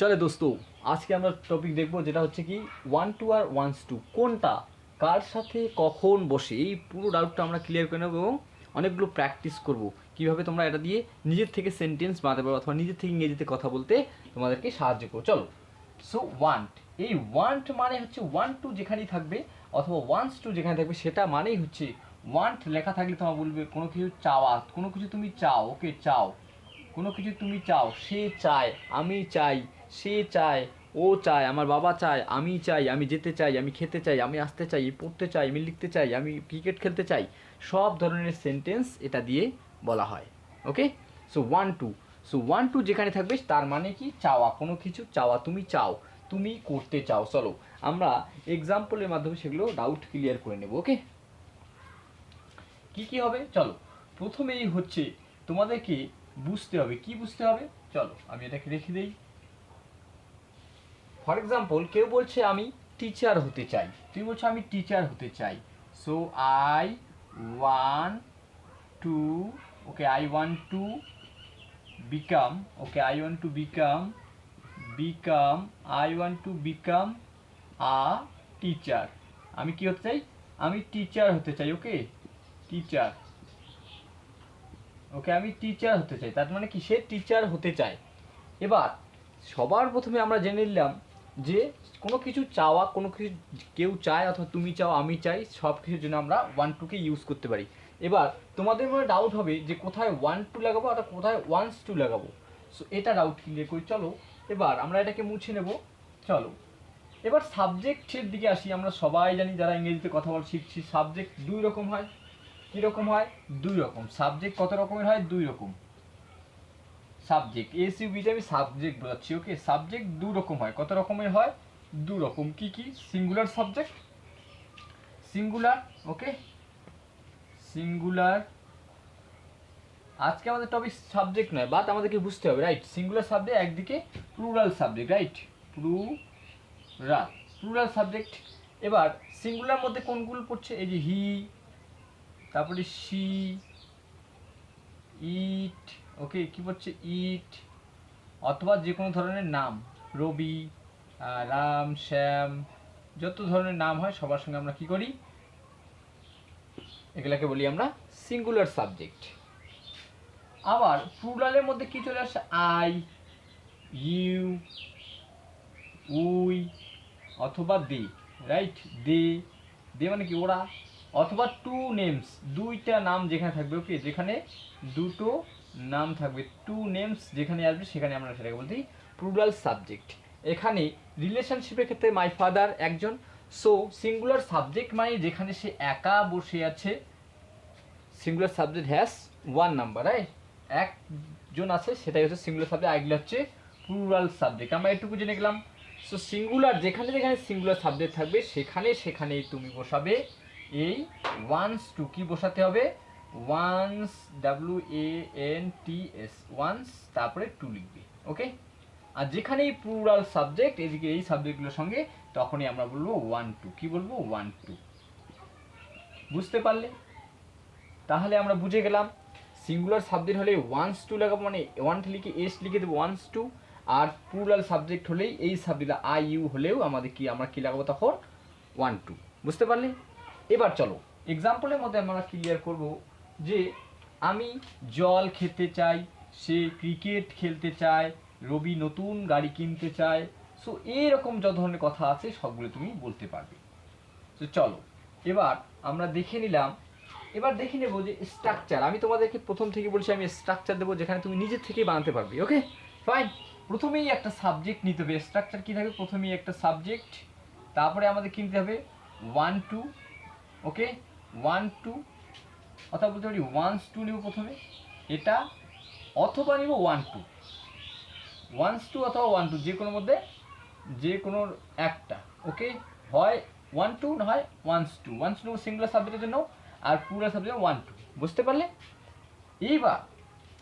চলে দোস্ত, আজকে আমরা টপিক দেখব যেটা হচ্ছে কি ওয়ান টু আর ওয়ান্স টু কোনটা কার সাথে কখন বসে। এই পুরো ডাউটটা আমরা ক্লিয়ার করে নেব এবং অনেকগুলো প্র্যাকটিস করব কীভাবে তোমরা এটা দিয়ে নিজের থেকে সেন্টেন্স বানাতে পারো অথবা নিজের থেকে ইংরেজিতে কথা বলতে তোমাদেরকে সাহায্য করো। চলো, সো ওয়ান্ট, এই ওয়ান্ট মানে হচ্ছে ওয়ান টু যেখানেই থাকবে অথবা ওয়ান্স টু যেখানে থাকবে সেটা মানেই হচ্ছে ওয়ান্ট লেখা থাকলে তোমার বলবে কোনো কিছু চাওয়া, কোনো কিছু তুমি চাও, ওকে চাও, কোনো কিছু তুমি চাও, সে চায়, আমি চাই, সে চায়, ও চায়, আমার বাবা চায়, আমি চাই, আমি যেতে চাই, আমি খেতে চাই, আমি আসতে চাই, পড়তে চাই, আমি লিখতে চাই, আমি ক্রিকেট খেলতে চাই, সব ধরনের সেন্টেন্স এটা দিয়ে বলা হয়। Okay, so want to, so want to যেখানে থাকবে তার মানে কি চাওয়া, কোনো কিছু চাওয়া, তুমি চাও, তুমি করতে চাও। চলো আমরা এক্সাম্পলের মাধ্যমে সেগুলো ডাউট ক্লিয়ার করে নেব। ওকে, কি কি হবে চলো, প্রথমেই হচ্ছে তোমাদেরকে বুঝতে হবে, কি বুঝতে হবে চলো আমি এটাকে রেখে দেই। ফর এক্সাম্পল কেউ বলছে আমি টিচার হতে চাই, তুই বলছো আমি টিচার হতে চাই, so I want to, okay I want to become, okay I want to become, become, I want to become a teacher, আমি কি হতে চাই, আমি টিচার হতে চাই, ওকে টিচার, ওকে আমি টিচার হতে চাই, তার মানে কি সে টিচার হতে চায়। এবার সবার প্রথমে আমরা জেনে নিলাম যে কোনো কিছু চাওয়া, কোনো কিছু কেউ চায় অথবা তুমি চাও, আমি চাই, সব কিছুর জন্য আমরা ওয়ান টুকে ইউজ করতে পারি। এবার তোমাদের মনে ডাউট হবে যে কোথায় ওয়ান টু লাগাবো আর কোথায় ওয়ান্স টু লাগাবো। সো এটা ডাউট ক্লিয়ার করি। চলো এবার আমরা এটাকে মুছে নেব। চলো এবার সাবজেক্টের দিকে আসি। আমরা সবাই জানি যারা ইংরেজিতে কথা বলা শিখছি, সাবজেক্ট দুই রকম হয়। কীরকম হয়? দুই রকম। সাবজেক্ট কত রকমের হয়? দুই রকম। সাবজেক্ট এসইউবিতে আমি সাবজেক্ট বোঝাচ্ছি। ওকে, সাবজেক্ট দু রকম হয়। কত রকমের হয়? দু রকম। কি কি? সিঙ্গুলার সাবজেক্ট, সিঙ্গুলার, ওকে সিঙ্গুলার। আজকে আমাদের টপিক সাবজেক্ট নয়, বাট আমাদেরকে বুঝতে হবে, রাইট? সিঙ্গুলার সাবজেক্ট একদিকে, plural subject, right? Plural subject. এবার সিঙ্গুলার মধ্যে কোনগুলো পড়ছে? এই যে হি, তারপরে সি, ইট, ওকে কি পড়ছে? ইট, অথবা যে কোনো ধরনের নাম, রবি, রাম, শ্যাম, যত ধরনের নাম হয় সবার সঙ্গে আমরা কি করি? এগুলাকে বলি আমরা সিঙ্গুলার সাবজেক্ট। আবার প্লুরালের মধ্যে কি চলে আসে? আই, ইউ, উই, অথবা দে, রাইট? দে, দে মানে কি? ওরা। অথবা টু নেমস, দুইটা নাম যেখানে থাকবে, ওকে যেখানে দুটো নাম থাকবে, টু নেমস যেখানে আসবে সেখানে আমরা সেটাকে বলতে প্লুরাল সাবজেক্ট। এখানে রিলেশনশিপের ক্ষেত্রে মাই ফাদার একজন, সো সিঙ্গুলার সাবজেক্ট মানে যেখানে সে একা বসে আছে, singular subject has one number, right? একজন আছে, সেটাই হচ্ছে সিঙ্গুলার সাবজেক্ট। আইগুলো হচ্ছে প্লুরাল সাবজেক্ট। আমরা এটুকু জেনে গেলাম। সো সিঙ্গুলার যেখানে যেখানে সিঙ্গুলার সাবজেক্ট থাকবে সেখানে সেখানেই তুমি বসাবে এই ওয়ান্স টু। কি বসাতে হবে? ওয়ান্স, WANTS, ওয়ান্স, তারপরে টু লিখবে, ওকে। আর যেখানেই প্লুরাল সাবজেক্ট এদিকে এই সাবজেক্টগুলোর সঙ্গে, তখনই আমরা বলবো ওয়ান টু। কি বলবো? Want to. বুঝতে পারলে? তাহলে আমরা বুঝে গেলাম সিঙ্গুলার সাবজেক্ট হলে ওয়ান্স টু লাগাবো, মানে ওয়ান লিখে এস লিখে দেবো ওয়ান্স টু। আর প্লুরাল সাবজেক্ট হলেই এই সাবজেক্ট আই ইউ হলেও আমাদের কি, আমরা কী লাগাবো তখন? Want to. বুঝতে পারলে? এবার চলো এক্সাম্পলের মধ্যে আমরা ক্লিয়ার করব যে আমি জল খেতে চাই, সে ক্রিকেট খেলতে চায়, রবি নতুন গাড়ি কিনতে চায়। সো এইরকম যত ধরনের কথা আছে সবগুলো তুমি বলতে পারবে। তো চলো এবার আমরা দেখে নিলাম। এবার দেখে নেব যে স্ট্রাকচার। আমি তোমাদেরকে প্রথম থেকে বলছি আমি স্ট্রাকচার দেবো যেখানে তুমি নিজের থেকেই বানাতে পারবে। Okay fine. প্রথমেই একটা সাবজেক্ট নিতে হবে। স্ট্রাকচার কী থাকবে? প্রথমেই একটা সাবজেক্ট, তারপরে আমাদের কিনতে হবে ওয়ান টু, ওকে ওয়ান টু, অথবা বলতে পারি ওয়ান্স টু নিব প্রথমে এটা, অথবা নিব ওয়ান টু, ওয়ান্স টু অথবা ওয়ান টু, যে কোনো মধ্যে যে কোনো একটা, ওকে হয় ওয়ান টু না হয় wants to. Wants to singular সাবজেক্টের জন্য আর প্লুরাল সাবজেক্ট ওয়ান টু। বুঝতে পারলে? এইবার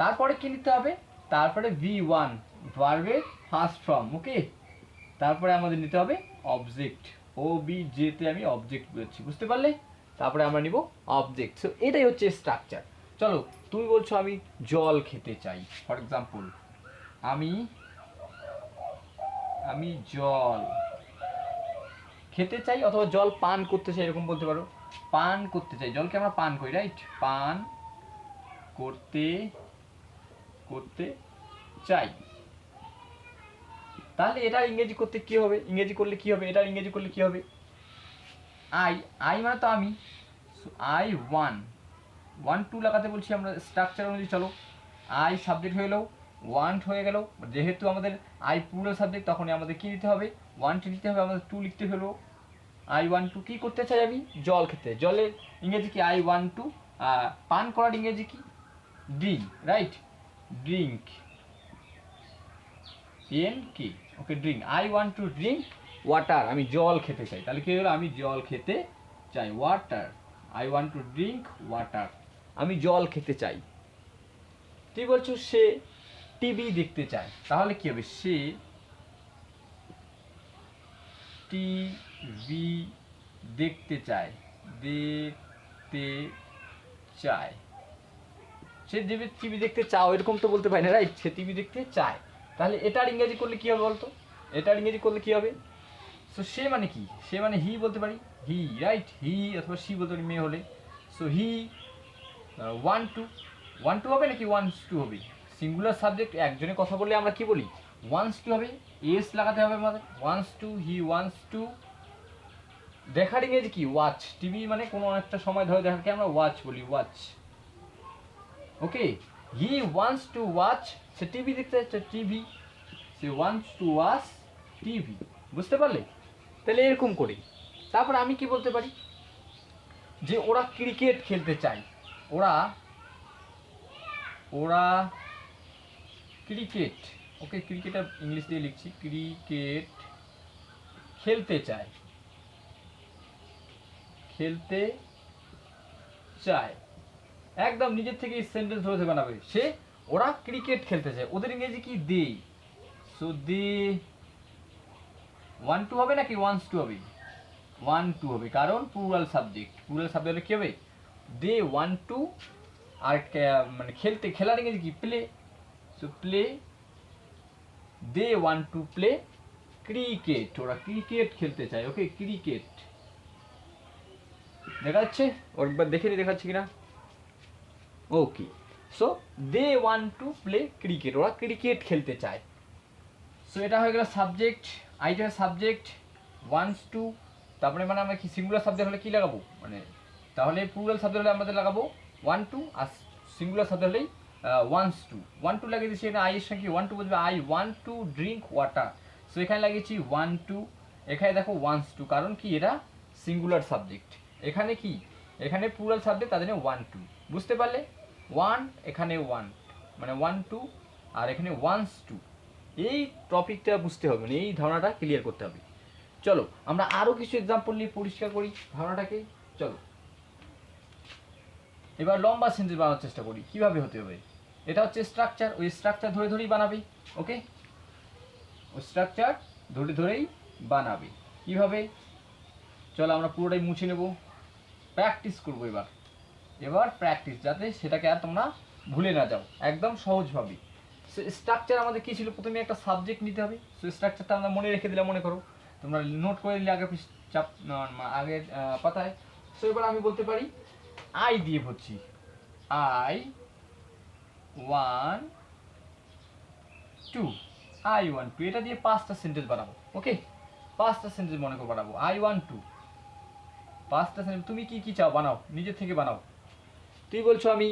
তারপরে কী নিতে হবে? তারপরে V1 ভার্বের ফার্স্ট ফর্ম, ওকে তারপরে আমাদের নিতে হবে অবজেক্ট, OBJতে আমি অবজেক্ট বলেছি। বুঝতে পারলে? তারপরে আমরা নিব অবজেক্ট। সো এটাই হচ্ছে স্ট্রাকচার। চলো তুমি বলছো আমি জল খেতে চাই, ফর এক্সাম্পল আমি আমি জল খেতে চাই অথবা জল পান করতে চাই, এরকম বলতে পারো। পান করতে চাই, জলকে আমরা পান করি, রাইট? পান করতে করতে চাই। তাহলে এটার ইংরেজি করতে কি হবে? ইংরেজি করলে কি হবে? এটার ইংরেজি করলে কি হবে? আই, আই মানে তো আমি। আই ওয়ান টু লাগাতে বলছি আমরা স্ট্রাকচার অনুযায়ী। চলো, আই সাবজেক্ট হয়ে গেল, ওয়ান্ট হয়ে গেল। যেহেতু আমাদের আই প্লুরাল সাবজেক্ট, তখনই আমাদের কি দিতে হবে? ওয়ান্ট লিখতে হবে, আমাদের টু লিখতে হলো। আই ওয়ান্ট টু, কী করতে চাই আমি? জল খেতে। জলের ইংরেজি কি? I want to. পান করার ইংরেজি কি? Drink, right? ড্রিঙ্ক, এন কি? Okay, drink. I want to drink water, আমি জল খেতে চাই। তাহলে কি হলো? আমি জল খেতে চাই, water. I want to drink water, আমি জল খেতে চাই। তুই বলছো সে টিভি দেখতে চায়, তাহলে কি হবে? সে টিভি দেখতে চায়, দেখতে চায়। সে টিভি দেখতে চাও, এরকম তো বলতে পারি না, রাইট? সে টিভি দেখতে চায়। তাহলে এটার ইংরেজি করলে কি হবে বলতো? এটার ইংরেজি করলে কি হবে? সো সে মানে কি? সে মানে হি বলতে পারি, হি, রাইট? হি অথবা সি বলতে পারি মেয়ে হলে। সো হি ওয়ান টু হবে নাকি ওয়ান্টস টু হবে? সিঙ্গুলার সাবজেক্ট একজনে কথা বললে আমরা কি বলি? ওয়ান্টস টু হবে, এস লাগাতে হবে আমাদের। Wants to, he wants to. দেখার ইংরেজি কি? ওয়াচ। টিভি মানে কোনো একটা সময় ধরে দেখাকে আমরা ওয়াচ বলি, watch. Okay, he wants to watch, say TV দেখতে যাচ্ছে, TV. Say wants to watch TV. বুঝতে পারলে? তাহলে এরকম করে। তারপর আমি কি বলতে পারি? যে ওরা ক্রিকেট খেলতে চায়। ওরা ক্রিকেট, ওকে, ক্রিকেট ইংলিশ দিয়ে লিখছি, ক্রিকেট খেলতে চায়, খেলতে চায়। একদম নিজের থেকে সেন্টেন্স ধরে বানাবে। ওরা ক্রিকেট খেলতে চায়, ওদের ইংরেজি কি? দে। সো দে ওয়ান টু হবে নাকি ওয়ান্টস টু হবে? ওয়ান টু হবে, কারণ প্লুরাল সাবজেক্ট। প্লুরাল সাবজেক্ট হলে কি হবে? দে ওয়ান টু। আর মানে খেলার ইংরেজি কি? Play. So play, they want to play cricket, ওরা ক্রিকেট খেলতে চায়। Okay, cricket. দেখা যাচ্ছে? একবার দেখে নি দেখাচ্ছে কিনা? Okay, so they want to play cricket, ওরা ক্রিকেট খেলতে চায়। সো এটা হয়ে গেল সাবজেক্ট। আইটা সাবজেক্ট, ওয়ান্টস টু। তারপরে মানে আমরা কি সিঙ্গুলার সাবজেক্ট হলে কি লাগাবো? মানে তাহলে প্লুরাল সাবজেক্ট হলে আমাদের লাগাবো ওয়ান টু, আর সিঙ্গুলার সাবজেক্ট হলেই ওয়ান্টস টু। ওয়ান টু লাগিয়ে দিচ্ছি, এখানে আই এর সঙ্গে ওয়ান টু বলবে, I want to drink water. So এখানে লাগিয়েছি ওয়ান টু, এখানে দেখো ওয়ান্টস টু, কারণ কি? এটা সিঙ্গুলার সাবজেক্ট। এখানে কি? এখানে প্লুরাল সাবজেক্ট, তার জন্য ওয়ান টু। বুঝতে পারলে? ওয়ান, এখানে ওয়ান, মানে ওয়ান টু, আর এখানে ওয়ান্টস টু। এই টপিকটা বুঝতে হবে, মানে এই ধারণাটা ক্লিয়ার করতে হবে। চলো আমরা আরও কিছু এক্সাম্পল নিয়ে পরিষ্কার করি ধারণাটাকে। চলো এবার লম্বা সেন্টেন্স বানানোর চেষ্টা করি। কিভাবে হতে হবে? এটা হচ্ছে স্ট্রাকচার, ওই স্ট্রাকচার ধরে ধরেই বানাবে। ওকে, ওই স্ট্রাকচার ধরে ধরেই বানাবে। কিভাবে? চলো আমরা পুরোটাই মুছে নেব, প্র্যাকটিস করবো এবার প্র্যাকটিস, যাতে সেটাকে আর তোমরা ভুলে না যাও, একদম সহজভাবে। স্ট্রাকচার আমাদের কী ছিল? প্রথমে একটা সাবজেক্ট নিতে হবে। সো স্ট্রাকচারটা আমরা মনে রেখে দিলাম, মনে করো তোমরা নোট করে দিলে আগের পাতায়। সো এবার আমি বলতে পারি আই দিয়ে ভরছি, I want to, I want to. এটা দিয়ে 5টা সেন্টেন্স বানাবো। ওকে, 5টা সেন্টেন্স মনে করে বানাবো। আই ওয়ান টু, 5টা সেন্টেন্স। তুমি কি কি চাও বানাও, নিজের থেকে বানাও। তুই বলছো আমি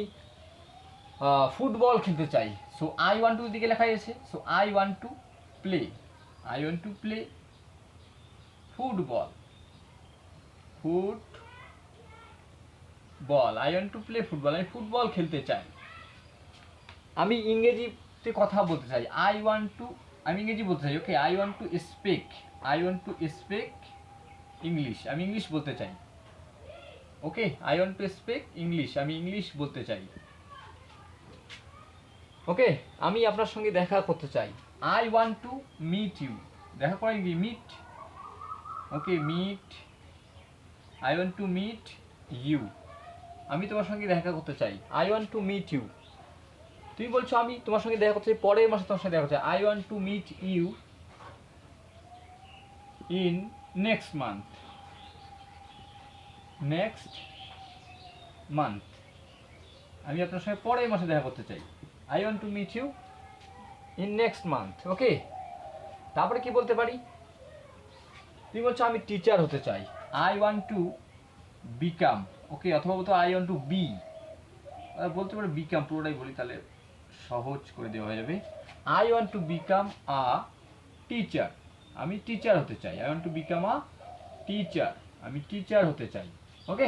ফুটবল খেলতে চাই। সো আই ওয়ান টু দিকে লেখা আছে। So I want to play, I want to play football, I want to play football, আমি ফুটবল খেলতে চাই। আমি ইংরেজিতে কথা বলতে চাই, আই ওয়ান্ট টু, আমি ইংরেজি বলতে চাই। Okay, I want to speak, I want to speak English, আমি ইংলিশ বলতে চাই। Okay, I want to speak English, আমি ইংলিশ বলতে চাই। ওকে, আমি আপনার সঙ্গে দেখা করতে চাই, I want to meet you, দেখা করেন কি? Meet. Okay, meet, I want to meet you, আমি তোমার সঙ্গে দেখা করতে চাই, I want to meet you. তুমি বলছো আমি তোমার সঙ্গে দেখা করতে চাই, পরের মাসে তোমার সঙ্গে দেখা করতে চাই, I want to meet you in next month, next month, আমি আপনার সঙ্গে পরের মাসে দেখা করতে চাই। I want to meet you in next month. Okay, তারপরে কি বলতে পারি, তুমি বলছো আমি টিচার হতে চাই, আই ওয়ান্ট টু বিকাম। ওকে, অথবা বলতো আই ওয়ান্ট টু বি, বলতে পারো বিকাম, পুরোটাই বলি তাহলে সহজ করে দেওয়া হয়ে যাবে। I want to become a teacher, আমি টিচার হতে চাই। I want to become a teacher, আমি টিচার হতে চাই। ওকে,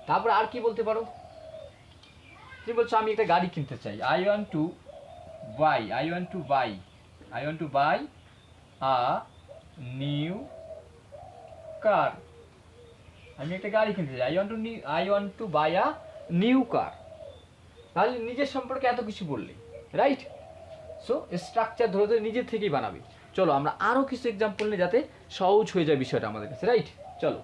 তারপর আর কি বলতে পারো, তুমি বলছো আমি একটা গাড়ি কিনতে চাই, I want to buy, I want to buy, I want to buy a new car, আমি একটা গাড়ি কিনতে চাই, I want to buy a new car. তাহলে নিজের সম্পর্কে এত কিছু বললে, রাইট? সো স্ট্রাকচার ধরে ধরে নিজের থেকেই বানাবে। চলো আমরা আরও কিছু এক্সাম্পল নিয়ে যাতে সহজ হয়ে যায় বিষয়টা আমাদের কাছে, রাইট? চলো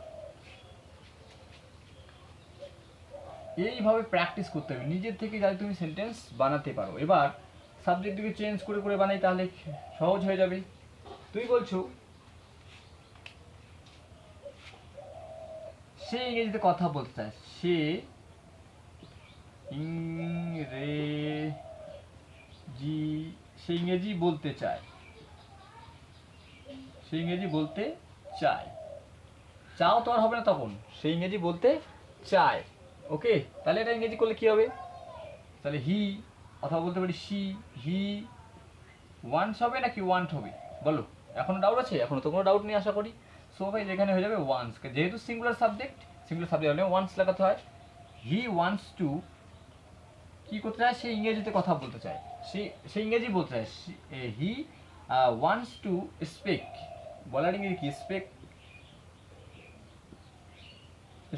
এইভাবে প্র্যাকটিস করতে হবে নিজের থেকে, যাতে তুমি সেন্টেন্স বানাতে পারো। এবার সাবজেক্টটিকে চেঞ্জ করে করে বানাই, তাহলে সহজ হয়ে যাবে। তুমি বলছো সে ইংরেজিতে কথা বলতে চায়, সে ইংরেজি বলতে চায়, সে ইংরেজি বলতে চায়, চাও তো আর হবে না তখন, সে ইংরেজি বলতে চায়। ওকে, তাহলে এটা ইংরেজি করলে কি হবে, তাহলে হি, অথবা বলতে পারি সি, হি ওয়ান্টস হবে নাকি ওয়ান্ট হবে বলো? এখনো ডাউট আছে? এখনো তো কোনো ডাউট নেই আশা করি। সো ভাই যেখানে হয়ে যাবে ওয়ান্টস, যেহেতু সিঙ্গুলার সাবজেক্ট হলে ওয়ান্টস লাগাতে হয়। হি ওয়ান্টস টু কি করতে চায়, সে ইংরেজিতে কথা বলতে চায়, সে ইংরেজি বলতে চায়। হি ওয়ান্টস টু স্পিক, বলার ইংরেজি কি,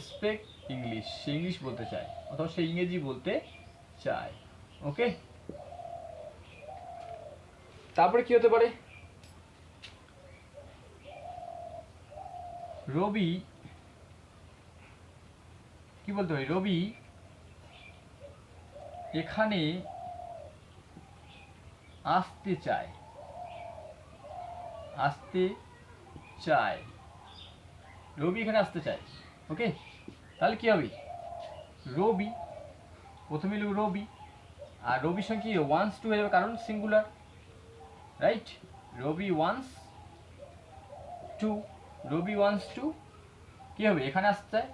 স্পিক ইংলিশ, সে ইংলিশ বলতে চায় অথবা সে ইংরেজি বলতে চায়। ওকে, তারপরে কি হতে পারে, রবি কি বলতে পারি, রবি এখানে আসতে চায়, রবি এখানে আসতে চায়। ওকে, তাহলে কি হবে, রবি প্রথমে লিখব রবি, আর রবির সঙ্গে কি ওয়ান্টস টু হয়ে যাবে কারণ singular, right? Ravi wants to, Ravi wants to কি হবে, এখানে আসতে চায়,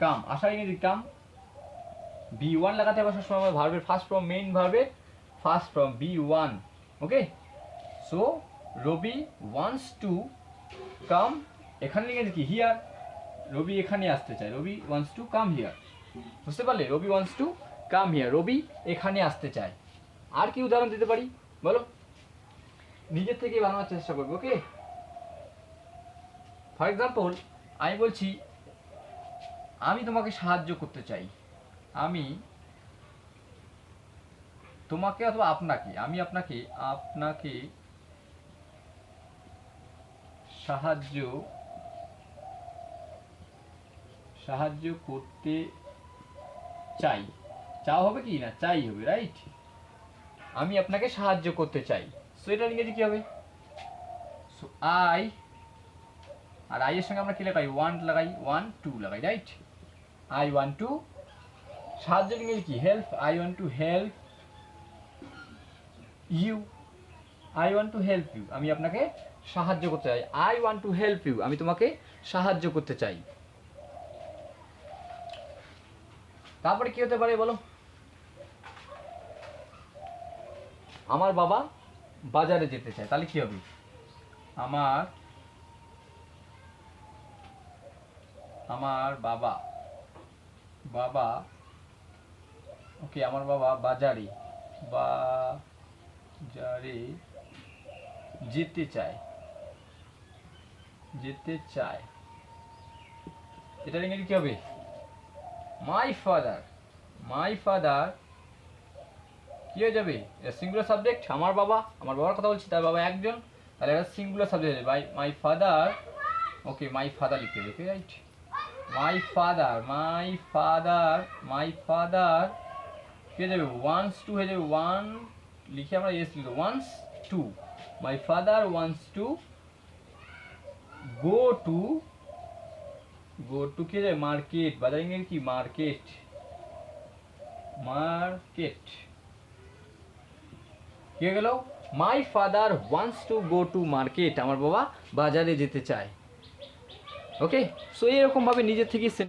কাম, আসার ইংরেজি কাম, বি ওয়ান লাগাতে হবে সবসময় আমার ভার্বের ফার্স্ট ফর্ম, মেইন ভার্বের first form V one. Okay, so Ravi wants to come, এখানে ইংরেজি কি হিয়ার, রবি এখানে আসতে চায়, Ravi wants to come here. বুঝতে পারলে, Ravi wants to come here, Ravi এখানে আসতে চায়। আর কি উদাহরণ দিতে পারি বলো, নিজের থেকে বানানোর চেষ্টা করবো। ওকে, ফর এক্সাম্পল আমি বলছি আমি তোমাকে সাহায্য করতে চাই, আমি তোমাকে অথবা আপনাকে, আমি আপনাকে সাহায্য করতে চাই, চাও হবে কি না, চাই হবে, রাইট? আমি আপনাকে সাহায্য করতে চাই, সো এটা ইংরেজি কি হবে, সো আই, আর আই এর সঙ্গে আমরা কি লাগাই, ওয়ান্ট লাগাই, ওয়ান্ট টু লাগাই, রাইট? আই ওয়ান্ট টু, সাহায্য ইংরেজি কি, help, I want to help you, I want to help you, আমি আপনাকে সাহায্য করতে চাই, I want to help you, আমি তোমাকে সাহায্য করতে চাই। তারপরে কি হতে পারে বলো, আমার বাবা বাজারে যেতে চায়, তাহলে কি হবে, আমার বাবা ওকে, আমার বাবা বাজারে যেতে চায়, এটার ইংরেজি কি হবে, মাই ফাদার কি হয়ে যাবে, এটা সিঙ্গুলার সাবজেক্ট, আমার বাবার কথা বলছি, তার বাবা একজন, তাহলে এটা সিঙ্গুলার সাবজেক্ট হবে, my father. Okay, my father লিখতে হবে, রাইট? মাই ফাদার কি হয়ে যাবে, ওয়ান্টস টু হয়ে যাবে, ওয়ান লিখে আমরা এস লিখবো, wants to, my father wants to go to কি রে মার্কেট, বাজার ইংরেজি কি মার্কেট, মার্কেট কি হয়ে গেল? My father wants to go to market, আমার বাবা বাজারে যেতে চায়। ওকে, সো এরকম ভাবে নিজের থেকে